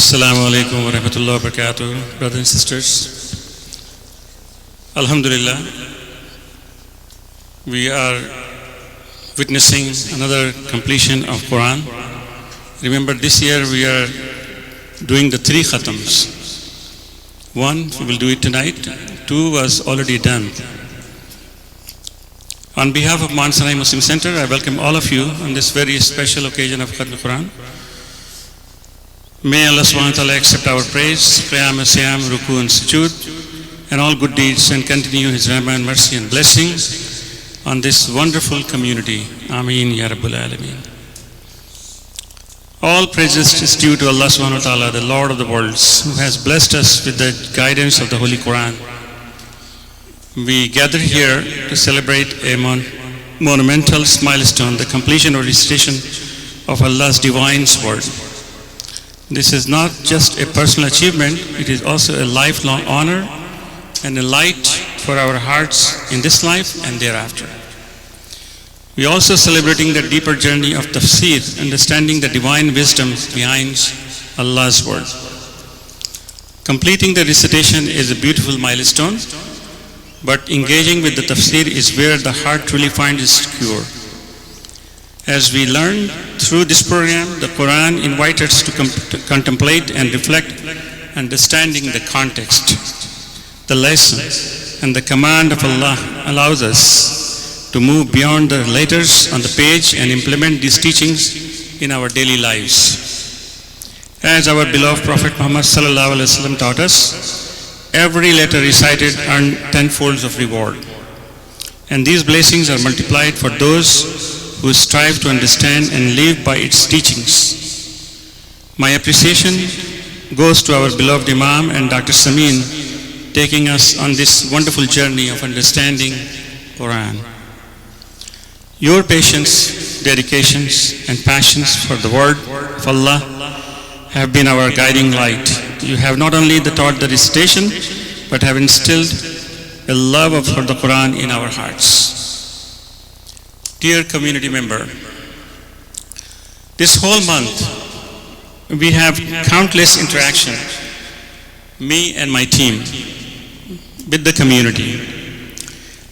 Assalamu alaikum wa rahmatullahi wa barakatuh, brothers and sisters. Alhamdulillah, we are witnessing another completion of Quran. Remember, this year we are doing the 3 khatams. 1, we will do it tonight. 2 was already done. On behalf of Mount Sinai Muslim Center, I welcome all of you on this very special occasion of Khatm Quran. May Allah subhanahu wa ta'ala accept our praise, qiyam, siyam, ruku and sujood, and all good deeds, and continue His rahmah and mercy and blessing on this wonderful community. Ameen ya Rabbul Alameen. All praises is due to Allah subhanahu wa ta'ala, the Lord of the worlds, who has blessed us with the guidance of the Holy Quran. We gather here to celebrate a monumental milestone, the completion or recitation of Allah's divine word. This is not just a personal achievement, it is also a lifelong honor and a light for our hearts in this life and thereafter. We are also celebrating the deeper journey of tafsir, understanding the divine wisdom behind Allah's word. Completing the recitation is a beautiful milestone, but engaging with the tafsir is where the heart truly finds its cure. As we learn through this program, the Quran invites us to contemplate and reflect, understanding the context, the lesson, and the command of Allah allows us to move beyond the letters on the page and implement these teachings in our daily lives. As our beloved Prophet Muhammad sallallahu alaihi wasallam taught us, every letter recited earns 10-folds of reward, and these blessings are multiplied for those who strive to understand and live by its teachings. My appreciation goes to our beloved Imam and Dr. Samin, taking us on this wonderful journey of understanding Quran. Your patience, dedications, and passions for the word of Allah have been our guiding light. You have not only taught the recitation, but have instilled a love for the Quran in our hearts. Dear community member, this whole month we have countless interactions, me and my team, with the community.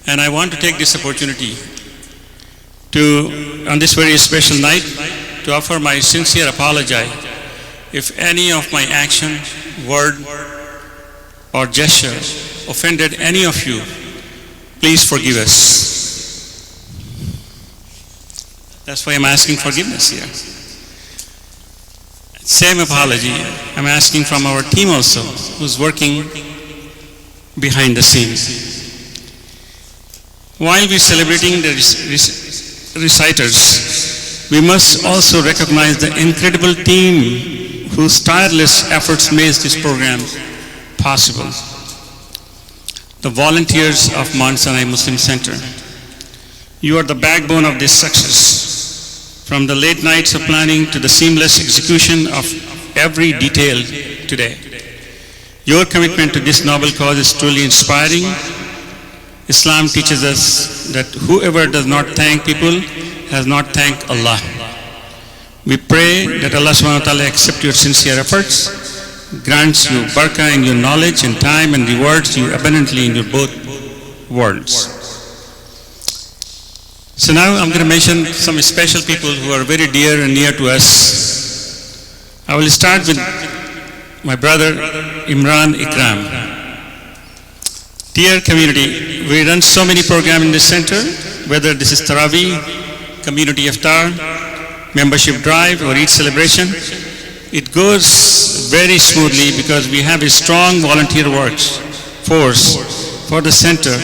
And I want to take this opportunity to, on this very special night, to offer my sincere apology if any of my action, word, or gesture offended any of you. Please forgive us. That's why I'm asking forgiveness here. Same apology I'm asking from our team also, who's working behind the scenes. While we're celebrating the reciters, we must also recognize the incredible team whose tireless efforts made this program possible. The volunteers of Mount Sinai Muslim Center. You are the backbone of this success. From the late nights of planning to the seamless execution of every detail today. Your commitment to this noble cause is truly inspiring. Islam teaches us that whoever does not thank people has not thanked Allah. We pray that Allah subhanahu wa ta'ala accept your sincere efforts, grants you barakah in your knowledge and time, and rewards you abundantly in your both worlds. So now I'm going to mention some special people who are very dear and near to us. I will start with my brother Imran Ikram. Dear community, we run so many programs in this center, whether this is Taraweeh, community iftar, membership drive, or Eid celebration. It goes very smoothly because we have a strong volunteer force for the center.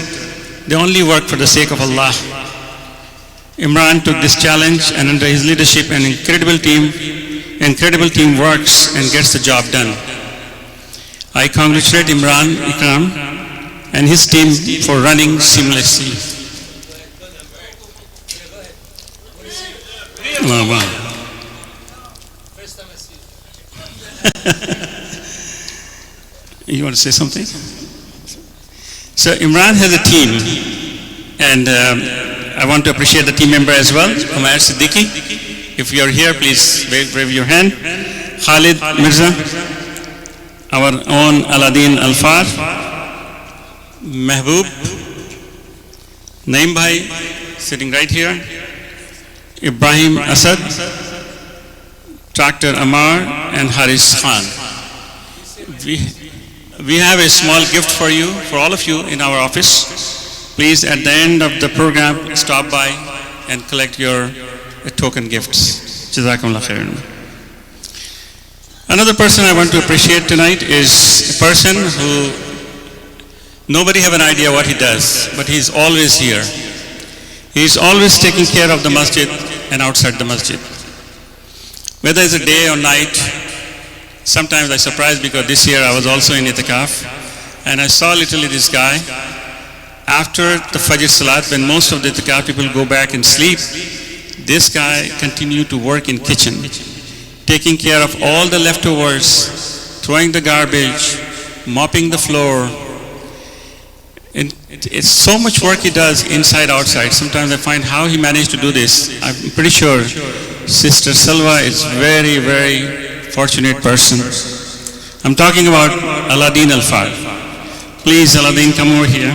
They only work for the sake of Allah. Imran took this challenge, and under his leadership an incredible team works and gets the job done. I congratulate Imran Ikram and his team for running seamlessly. Oh, wow. You want to say something? So Imran has a team, and I want to appreciate the team member as well, Umair Siddiqui. If you are here, please wave your hand. Khalid Mirza, our own Aladdin Alfar, Mehboob, Naim Bhai, sitting right here, Ibrahim Asad, Tractor Amar, and Haris Khan. We have a small gift for you, for all of you in our office. Please, at the end of the program, stop by and collect your token gifts. Jazakumullah khairan. Another person I want to appreciate tonight is a person who nobody have an idea what he does, but he's always here. He's always taking care of the masjid and outside the masjid. Whether it's a day or night, sometimes I'm surprised because this year I was also in Itikaf and I saw literally this guy after the Fajr Salat when most of the Itikaf people go back and sleep. This guy continued to work in kitchen, taking care of all the leftovers, throwing the garbage, mopping the floor. And it's so much work he does inside, outside. Sometimes I find how he managed to do this. I'm pretty sure Sister Salwa is very, very fortunate person. I'm talking about Aladdin Alfar. Please, Aladdin, come over here.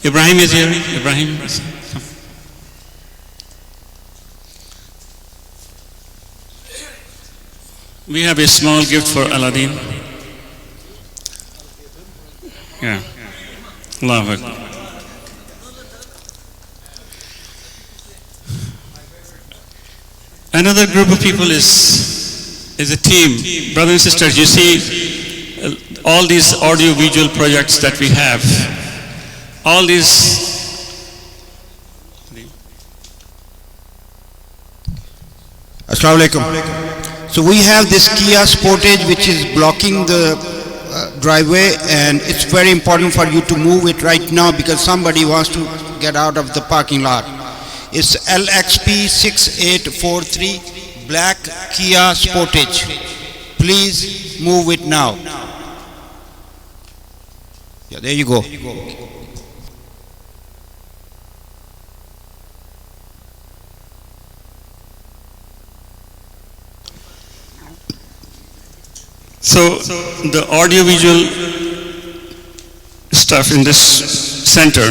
Ibrahim is here. Ibrahim, come. We have a small gift for Aladdin. Yeah. Allahu Akbar. Another group of people is a team. Brothers and sisters, you see all these audio-visual projects that we have, all these. Assalamu alaikum. So we have this Kia Sportage which is blocking the driveway, and it's very important for you to move it right now because somebody wants to get out of the parking lot. It's LXP 6843 black Kia Sportage. Please move it now. Yeah, there you go. So the audio-visual stuff in this center,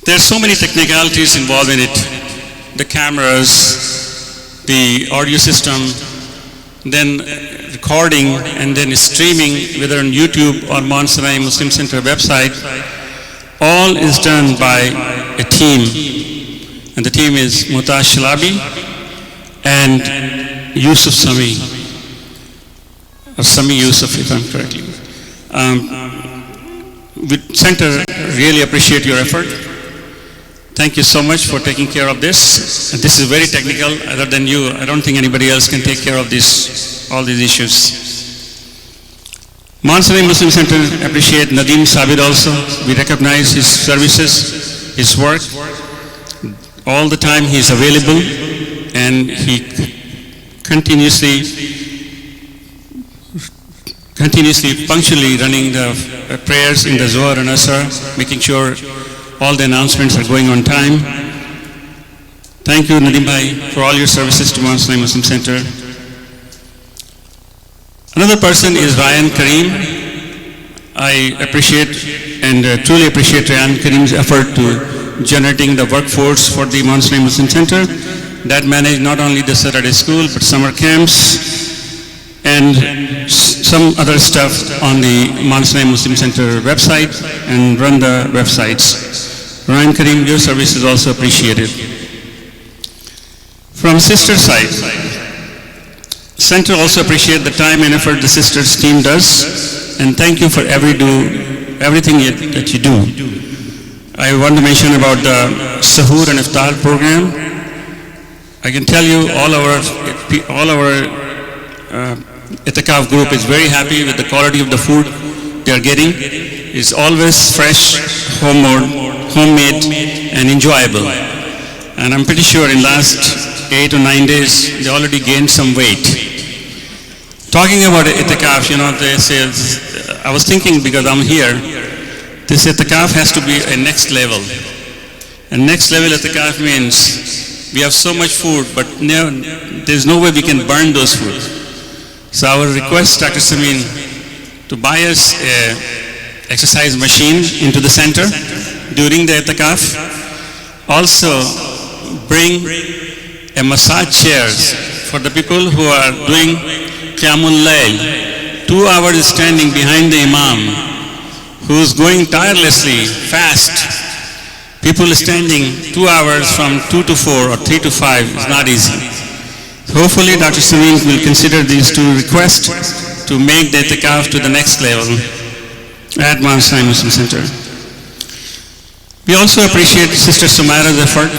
there are so many technicalities involved in it. The cameras, the audio system, then recording, and then streaming, whether on YouTube or Mansarai Muslim Center website. All is done by a team, and the team is Mutash Shalabi and Yusuf Sami. Or Sami Yusuf, if I'm correctly. Center really appreciate your effort. Thank you so much for taking care of this. And this is very technical. Other than you, I don't think anybody else can take care of this, all these issues. Mansarai Muslim Center appreciate Nadeem Sabir also. We recognize his services, his work. All the time he is available and he continuously punctually running the prayers in the Zohar and Asr, making sure all the announcements are going on time. Thank you, Nadeem Bhai, for all your services to Mansarai Muslim Center. Another person is Ryan Kareem. I appreciate and truly appreciate Ryan Kareem's effort to generating the workforce for the Mansarai Muslim Center that manage not only the Saturday school but summer camps and some other stuff on the Mansarai Muslim Center website and run the websites. Ryan Kareem, your service is also appreciated. From sister side, Center also appreciate the time and effort the sisters team does, and thank you for everything that you do. I want to mention about the Sahur and Iftar program. I can tell you all our Itikaf group is very happy with the quality of the food they are getting. It's always fresh, homemade and enjoyable. And I'm pretty sure in last 8 or 9 days they already gained some weight. Talking about Itikaf, they say, I was thinking because I'm here, this Itikaf has to be a next level. And next level itikaf means we have so much food, but there's no way we can burn those food. So our request, Dr. Samin, to buy us a exercise machine into the center during the itikaf. Also bring a massage chairs for the people who are doing Qiyamul Layl. 2 hours standing behind the Imam, who is going tirelessly, fast. People standing 2 hours from 2 to 4 or 3 to 5 is not easy. Hopefully Dr. Samin will consider these 2 requests to make the itikaf to the next level at Mount Sinai Muslim Center. We also appreciate Sister Sumaira's effort.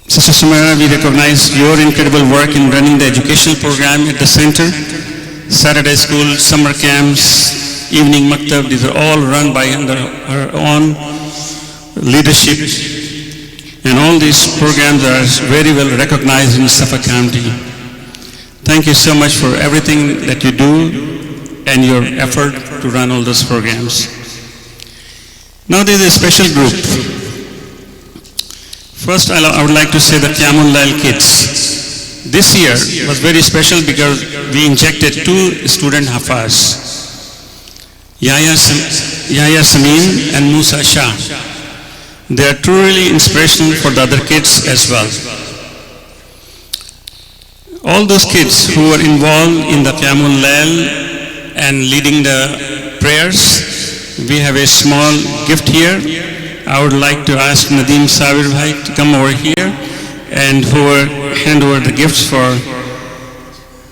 Sister Sumaira, we recognize your incredible work in running the educational program at the center. Saturday school, summer camps, evening maktab, these are all run by under her own leadership. And all these programs are very well recognized in Suffolk County. Thank you so much for everything that you do and your effort to run all those programs. Now there is a special group. First I would like to say the Qiyamul Layl kids. This year was very special because we injected 2 student Hafaz, Yahya Samin and Musa Shah. They are truly inspirational for the other kids as well. All those kids who are involved in the Qiyamul Layl and leading the prayers, we have a small gift here. I would like to ask Nadeem Sabir Bhai to come over here and hand over the gifts for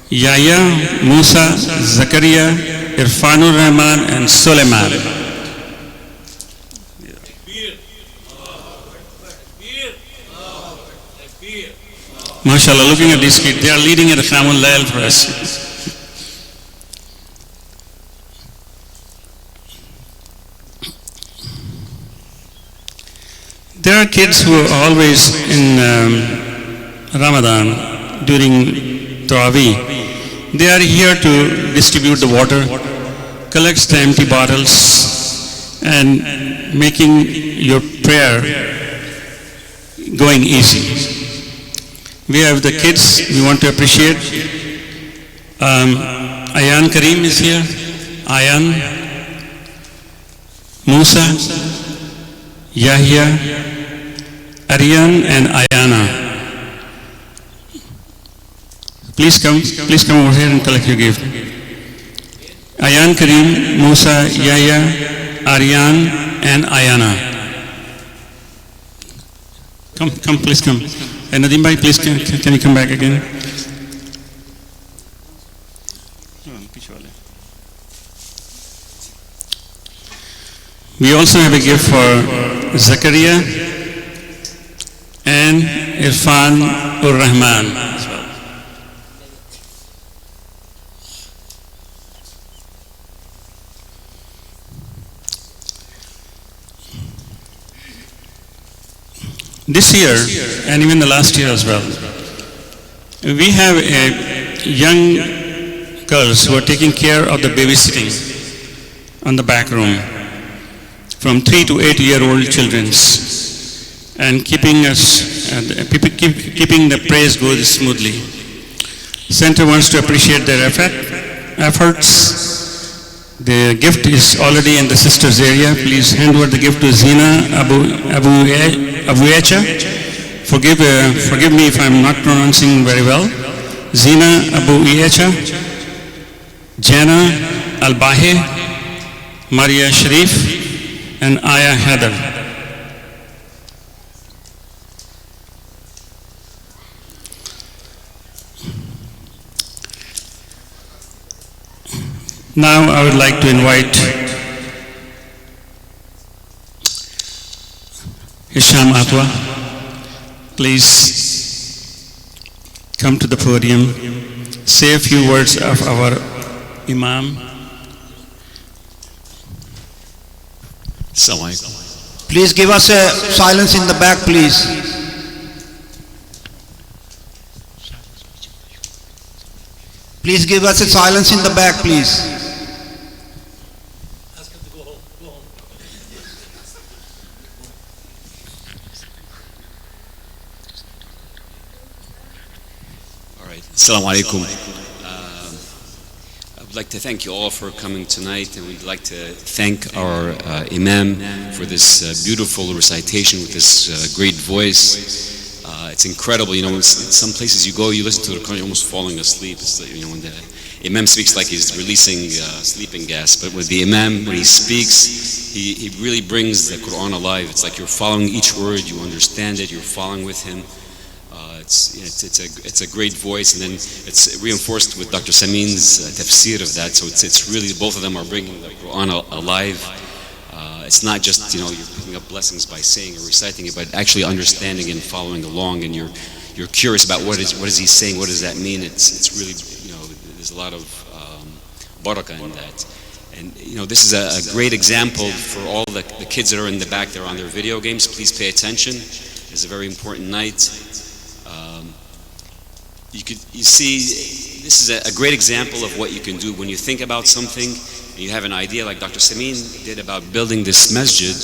Yahya, Musa, Zakaria, Irfanur Rahman and Suleiman. MashaAllah, looking at these kids, they are leading at the Qiyamul Layl for us. There are kids who are always in Ramadan during Tarawih. They are here to distribute the water, collect the empty bottles, and making your prayer going easy. We have the kids we want to appreciate. Ayan Kareem is here. Ayan, Musa, Yahya, Aryan and Ayana. Please come over here and collect your gift. Ayan Kareem, Musa, Yahya, Aryan and Ayana. Come, please come. And Nadeem Bhai, please can you come back again? We also have a gift for Zakaria and Irfan Ur-Rahman as well. This year, and even the last year as well, we have young girls who are taking care of the babysitting on the back room, from 3 to 8-year-old children, and keeping the praise goes smoothly. Center wants to appreciate their efforts. The gift is already in the sisters area. Please hand over the gift to Zina Abu Echa. Forgive me if I'm not pronouncing very well. Zina Abu Echa, Jana Al-Bahe, Maria Sharif, and Aya Heather. Now I would like to invite Hisham Atwa. Please come to the podium, say a few words of our Imam. Please give us a silence in the back, please. Please give us a silence in the back, please. Assalamu alaikum. I would like to thank you all for coming tonight, and we'd like to thank our Imam for this beautiful recitation with this great voice. It's incredible, you know, in some places you go, you listen to the Quran, you're almost falling asleep. It's like, you know, when the Imam speaks like he's releasing sleeping gas, but with the Imam, when he speaks, he really brings the Quran alive. It's like you're following each word, you understand it, you're following with him. It's a great voice, and then it's reinforced with Dr. Samin's tafsir of that. So it's really, both of them are bringing the Quran alive. It's not just, you know, you're picking up blessings by saying or reciting it, but actually understanding and following along, and you're curious about what is he saying, what does that mean. It's really, you know, there's a lot of barakah in that. And you know, this is a great example for all the kids that are in the back there on their video games. Please pay attention. It's a very important night. You see, this is a great example of what you can do when you think about something and you have an idea, like Dr. Samin did about building this masjid.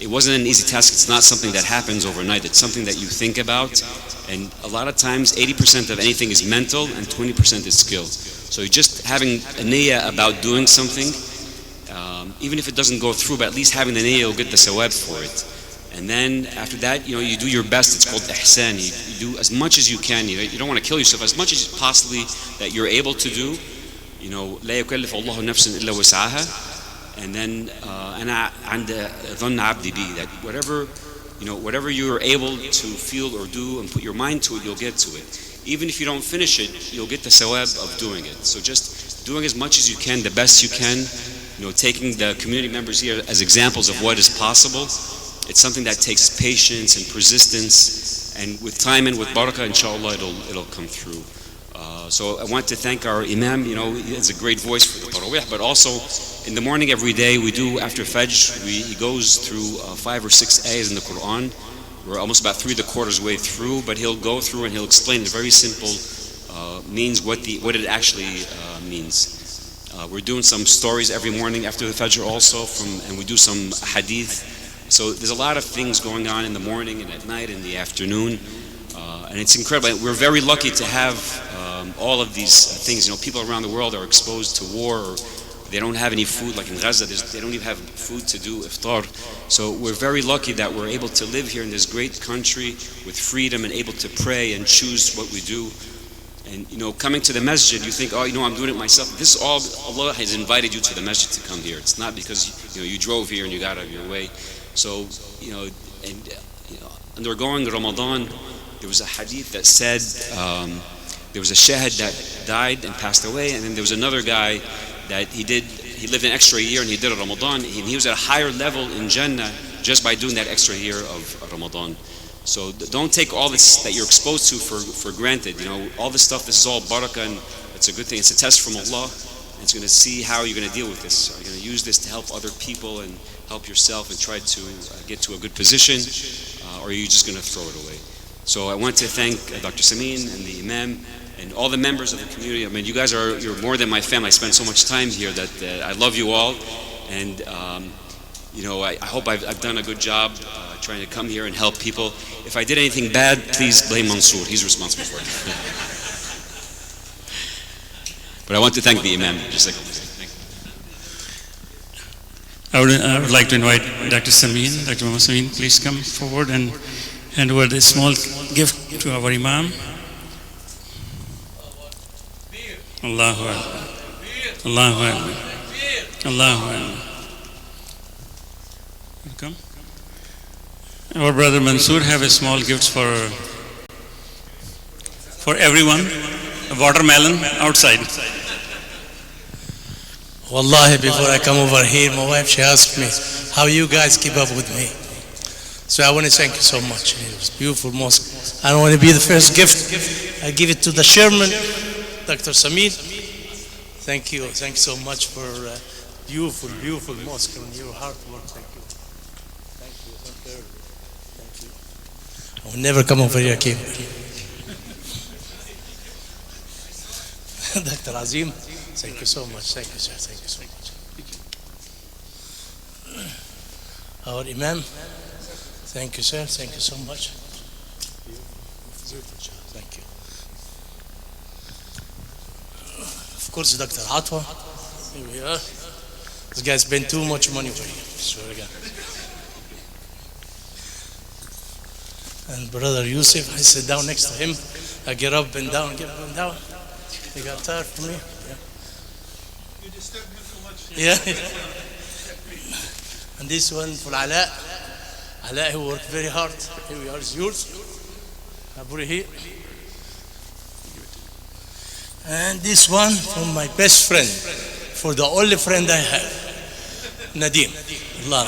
It wasn't an easy task. It's not something that happens overnight. It's something that you think about, and a lot of times 80% of anything is mental and 20% is skill. So just having a niyyah about doing something, even if it doesn't go through, but at least having the niyyah, you'll get the sawab for it. And then after that, you know, you do your best. It's called ihsan. You do as much as you can. You don't want to kill yourself. As much as possibly that you're able to do. You know, لا يكلف الله نفسا إلا وسعها. And then أنا عند ظن عبدي بي, that whatever you are able to feel or do and put your mind to it, you'll get to it. Even if you don't finish it, you'll get the sawab of doing it. So just doing as much as you can, the best you can. You know, taking the community members here as examples of what is possible. It's something that takes patience and persistence, and with time and with barakah, inshallah, it'll come through. So I want to thank our Imam. You know, he has a great voice for the Tarawih, but also in the morning every day we do, after Fajr, he goes through 5 or 6 ayahs in the Quran. We're almost about 3/4 way through, but he'll go through and he'll explain the very simple means, what it actually means. We're doing some stories every morning after the Fajr also, and we do some hadith. So there's a lot of things going on in the morning and at night and the afternoon, and it's incredible. We're very lucky to have all of these things. You know, people around the world are exposed to war, or they don't have any food. Like in Gaza, they don't even have food to do iftar. So we're very lucky that we're able to live here in this great country with freedom and able to pray and choose what we do. And you know, coming to the masjid, you think, oh, you know, I'm doing it myself. This is all, Allah has invited you to the masjid to come here. It's not because you drove here and you got out of your way. So, you know, undergoing Ramadan, there was a hadith that said there was a shahid that died and passed away, and then there was another guy that he lived an extra year and he did a Ramadan, and he was at a higher level in Jannah just by doing that extra year of Ramadan. So don't take all this that you're exposed to for granted. You know, all this stuff, this is all barakah, and it's a good thing. It's a test from Allah, and it's going to see how you're going to deal with this. Are you going to use this to help other people and help yourself and try to get to a good position, or are you just going to throw it away? So I want to thank Dr. Samin and the Imam and all the members of the community. I mean, you guys you're more than my family. I spend so much time here that I love you all, and you know, I hope I've done a good job trying to come here and help people. If I did anything bad, please blame Mansour. He's responsible for it. But I want to thank the Imam. Just like I would like to invite Dr. Samin. Dr. Muhammad Samin, please come forward and hand over this small gift to our Imam. Allahu Akbar. Allahu Akbar. Allahu Akbar. Welcome. Our brother Mansoor have a small gift for everyone. A watermelon outside. Wallahi, before I come over here, my wife, she asked me, how you guys keep up with me? So I want to thank you so much. It was a beautiful mosque. I don't want to be the first gift. I give it to the chairman, Dr. Samin. Thank you. Thank you so much for beautiful, beautiful mosque and your hard work. Thank you. Thank you. Thank you. I will never come over here again. Dr. Azim, thank you so much. Thank you, sir. Thank you so much. Our Imam, thank you, sir. Thank you so much. Thank you. Of course, Dr. Atwa. Here we are. This guy spent too much money for you. Swear to God. And Brother Yusuf, I sit down next to him. I get up and down, get up and down. He got tired from me. Yeah. You disturb him so much. Yeah. And this one for Ala. Ala, who worked very hard. Here we are, it's yours. I put it here. And this one from my best friend, for the only friend I have, Nadim. Allah.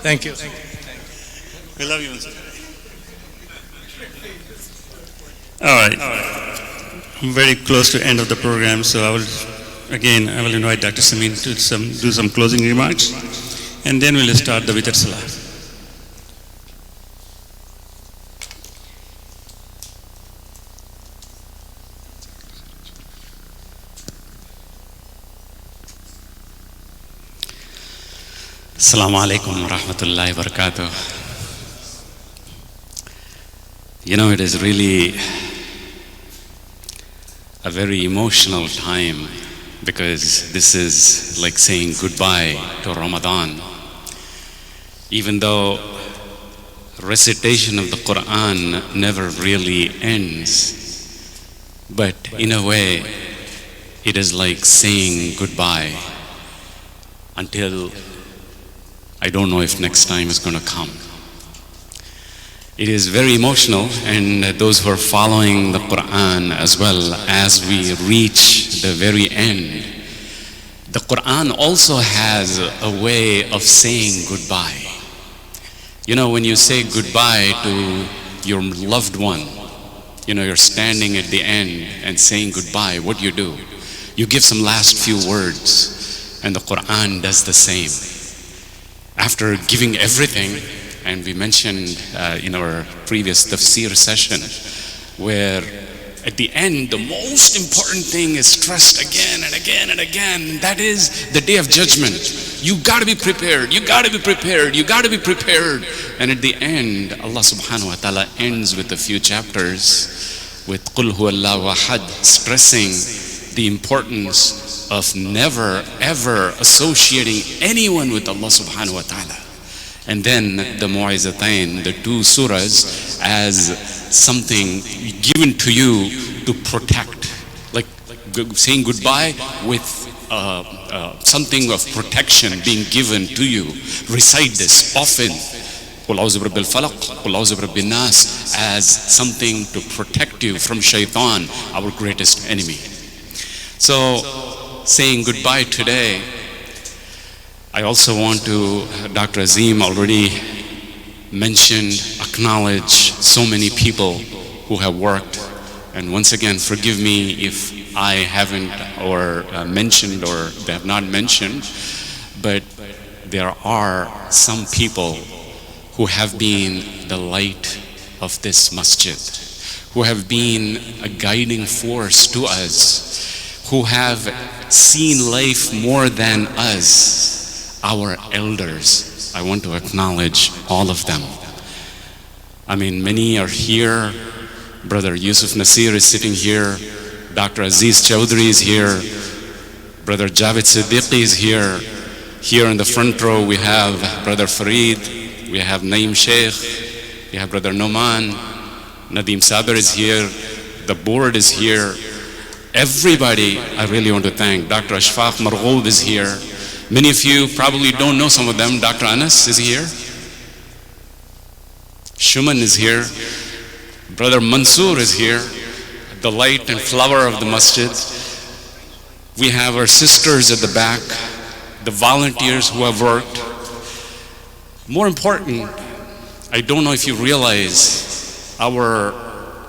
Thank you. We love you, Mr. All right. I'm very close to end of the program, so I will invite Dr. Samin to do some closing remarks, and then we'll start the Witr Salah. Assalamu alaikum wa rahmatullahi wa barakatuh. You know, it is really a very emotional time because this is like saying goodbye to Ramadan. Even though recitation of the Quran never really ends, but in a way, it is like saying goodbye until I don't know if next time is going to come. It is very emotional, and those who are following the Quran as well, as we reach the very end, the Quran also has a way of saying goodbye. You know, when you say goodbye to your loved one, you know, you're standing at the end and saying goodbye, what do? You give some last few words, and the Quran does the same. After giving everything, and we mentioned in our previous tafsir session, where at the end, the most important thing is stressed again and again and again, and that is the day of judgment. You gotta be prepared, you gotta be prepared, you gotta be prepared. And at the end, Allah subhanahu wa ta'ala ends with a few chapters with Qul huwallahu ahad, stressing the importance of never ever associating anyone with Allah subhanahu wa ta'ala. And then the Mu'izzatain, the two surahs, as something given to you to protect, like saying goodbye with something of protection being given to you. Recite this often, Qul a'udhu bi rabbil falaq, Qul a'udhu bi rabbin nas, as something to protect you from shaitan, our greatest enemy. So, saying goodbye today, I also want to, Dr. Azim already mentioned, acknowledge so many people who have worked. And once again, forgive me if I haven't or mentioned or they have not mentioned, but there are some people who have been the light of this masjid, who have been a guiding force to us, who have seen life more than us, our elders. I want to acknowledge all of them. I mean, many are here. Brother Yusuf Nasir is sitting here. Dr. Aziz Chowdhury is here. Brother Javed Siddiqui is here. Here in the front row we have Brother Farid, we have Naim Sheikh, we have Brother Noman, Nadim Saber is here, the board is here. Everybody, I really want to thank. Dr. Ashfaq Marghoub is here. Many of you probably don't know some of them. Dr. Anas is here. Shuman is here. Brother Mansoor is here, the light and flower of the masjid. We have our sisters at the back, the volunteers who have worked. More important, I don't know if you realize, our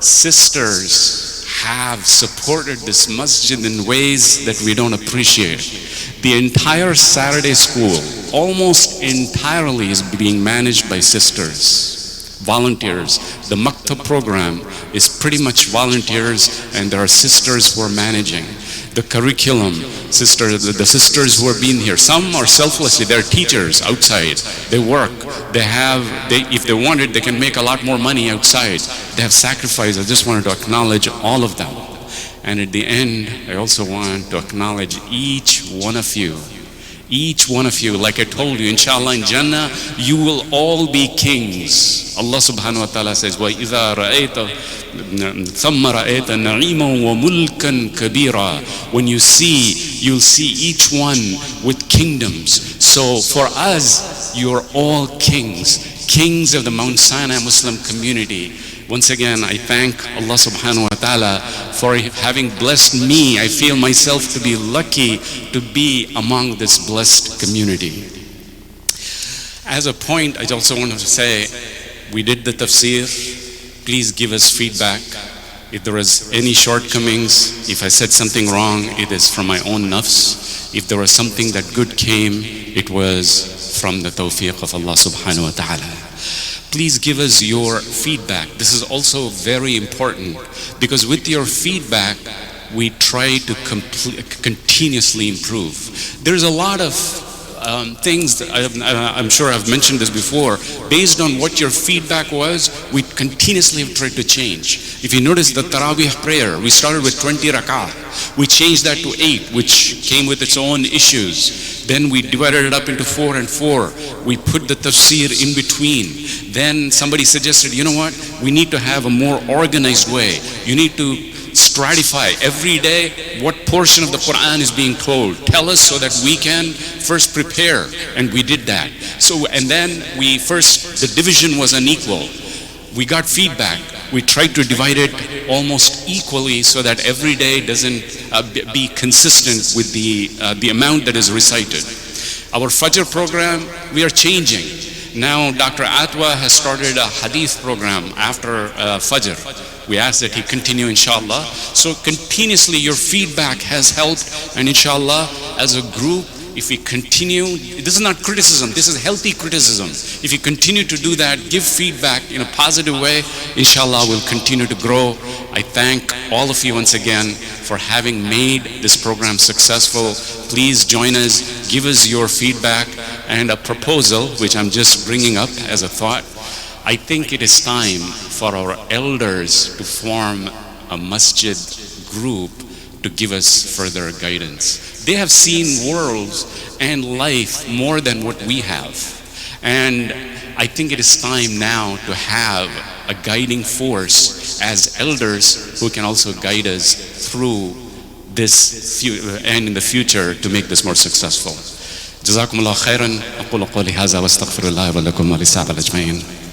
sisters have supported this masjid in ways that we don't appreciate. The entire Saturday school, almost entirely, is being managed by sisters, volunteers. The Maktab program is pretty much volunteers, and there are sisters who are managing. the curriculum. The sisters who are being here, some are selflessly, they're teachers outside. They work. If they wanted, they can make a lot more money outside. They have sacrificed. I just wanted to acknowledge all of them. And at the end, I also want to acknowledge each one of you. Each one of you, like I told you, inshallah in Jannah, you will all be kings. Allah subhanahu wa ta'ala says, وَإِذَا رَأَيْتَ ثَمَّ رَأَيْتَ نَعِيمًا وَمُلْكًا كَبِيرًا. When you see, you'll see each one with kingdoms. So for us, you're all kings. Kings of the Mount Sinai Muslim community. Once again, I thank Allah subhanahu wa ta'ala for having blessed me. I feel myself to be lucky to be among this blessed community. As a point, I also wanted to say, we did the tafsir. Please give us feedback. If there was any shortcomings, if I said something wrong, it is from my own nafs. If there was something that good came, it was from the tawfiq of Allah subhanahu wa ta'ala. Please give us your feedback. This is also very important because with your feedback, we try to continuously improve. There's a lot of things that I'm sure I've mentioned this before. Based on what your feedback was, we continuously have tried to change. If you notice the Taraweeh prayer, we started with 20 rak'ah. We changed that to 8, which came with its own issues. Then we divided it up into 4 and 4. We put the tafsir in between. Then somebody suggested, you know what? We need to have a more organized way. You need to stratify every day what portion of the Quran is being told. Tell us so that we can first prepare. And we did that. And then the division was unequal. We got feedback. We tried to divide it almost equally so that every day doesn't be consistent with the amount that is recited. Our Fajr program, we are changing. Now Dr. Atwa has started a hadith program after Fajr. We ask that he continue, inshallah. So continuously your feedback has helped, and inshallah, as a group, if we continue, this is not criticism, this is healthy criticism. If you continue to do that, give feedback in a positive way, inshallah we'll continue to grow. I thank all of you once again for having made this program successful. Please join us, give us your feedback, and a proposal, which I'm just bringing up as a thought. I think it is time for our elders to form a masjid group to give us further guidance. They have seen worlds and life more than what we have. And I think it is time now to have a guiding force as elders who can also guide us through this and in the future to make this more successful. جزاكم الله خيرا. أقول قولي هذا واستغفر الله ولكم وللسادة الأجمعين.